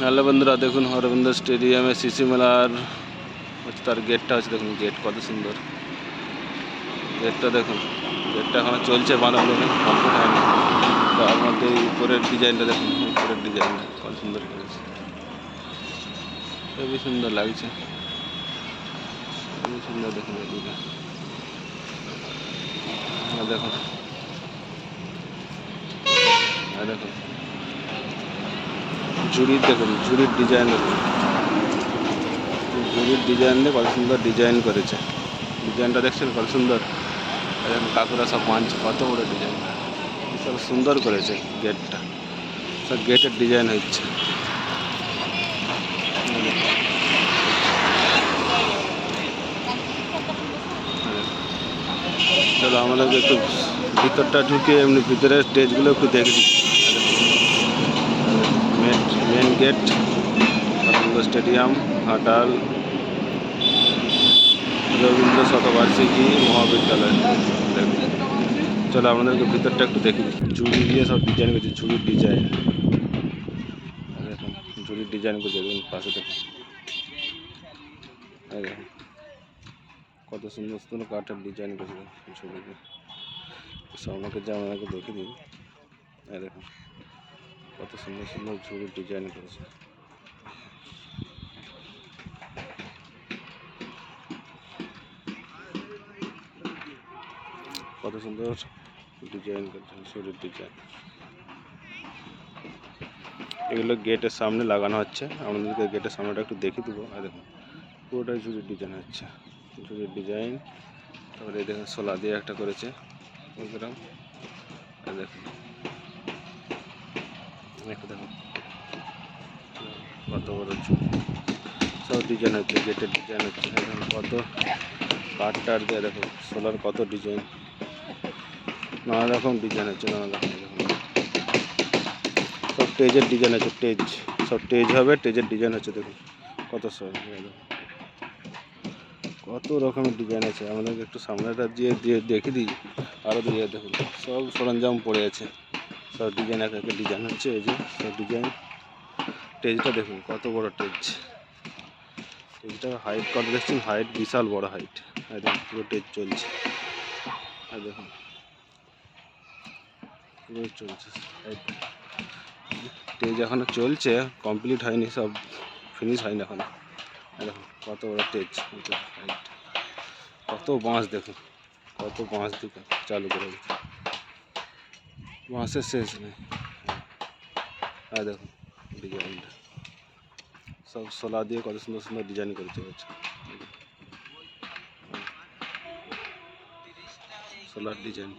Hello বন্ধুরা, দেখুন অরবিন্দ স্টেডিয়ামে সিসি মেলার তার গেটটা আছে। দেখুন গেট কত সুন্দর, গেটটা দেখুন। গেটটা এখনো চলছে, বানানো কমপ্লিট হয়নি। তার মধ্যে উপরের ডিজাইনটা দেখুন, উপরের ডিজাইনটা কত সুন্দর করেছে, খুবই সুন্দর লাগছে, খুবই সুন্দর। দেখুন এদিকে দেখুন, দেখুন ঝুড়ির, দেখুন ঝুড়ির ডিজাইন, দেখুন ঝুড়ির ডিজাইন দিয়ে কত সুন্দর ডিজাইন করেছে। ডিজাইনটা দেখছেন কত সুন্দর। দেখুন কাকুরা সব মানছে, কত বড় ডিজাইন, সব সুন্দর করেছে গেটটা। সব গেটের ডিজাইন হচ্ছে। চলো আমাদেরকে একটু ভিতরটা ঢুকে এমনি ভিতরের স্টেজগুলো একটু দেখে দিই। Main gate, Aurobindo stadium, Ghatal Rabindra Satabarshiki Mahavidyalaya. দেখুন, চলো আমাদেরকে ভিতরটা একটু দেখে দিই। ঝুড়ি দিয়ে সব ডিজাইন করেছে, ঝুড়ির ডিজাইন দেখুন, ঝুড়ির ডিজাইন করেছে। দেখুন পাশে দেখুন, দেখুন কত সুন্দর সুন্দর কাঠের ডিজাইন করেছে ঝুড়িতে। আমাকে দেখে দিই। দেখুন কত সুন্দর সুন্দর ঝুড়ির ডিজাইন করেছে। কত সুন্দর ডিজাইন করছে, ঝুড়ির ডিজাইন। এগুলো গেটের সামনে লাগানো হচ্ছে। আমাদেরকে গেটের সামনেটা একটু দেখিয়ে দেবো। আর দেখুন পুরোটাই ঝুড়ির ডিজাইন হচ্ছে, ঝুড়ির ডিজাইন। তারপরে এই দেখুন সোলা দিয়ে একটা করেছে দেখুন, একটা দেখুন কত বড় ঝুড়ি, সব ডিজাইন হচ্ছে, গেটের ডিজাইন হচ্ছে। দেখুন কত কাঠ টাট দিয়ে, দেখুন সোলার কত ডিজাইন, নানা রকম ডিজাইন হচ্ছে, নানা রকম। দেখুন সব টেজের ডিজাইন আছে, টেজ সব টেজ হবে, টেজের ডিজাইন হচ্ছে। দেখুন কত সব, কত রকমের ডিজাইন আছে। আমাদেরকে একটু সামনেটা দিয়ে দেখে দিই, আরও দিয়ে। দেখুন সব সরঞ্জাম পড়ে আছে, সব ডিজাইন এক একটা ডিজাইন হচ্ছে। এই যে সব ডিজাইন। টেজটা দেখুন কত বড় টেজ, টেজটা হাইট কত দেখছেন, হাইট বিশাল বড় হাইট। একদম পুরো টেজ চলছে, আর দেখুন পুরো চলছে। টেজ এখনো চলছে, কমপ্লিট হয়নি, সব ফিনিশ হয়নি এখনো। দেখুন কত বড় টেজ, হাইট, কত বাঁশ। দেখুন কত বাঁশ দিকে চালু করে দিচ্ছে, বাঁশের শেষ নেই। আর দেখুন ডিজাইনটা, সব সোলা দিয়ে কত সুন্দর সুন্দর ডিজাইন করেছে। Solar design.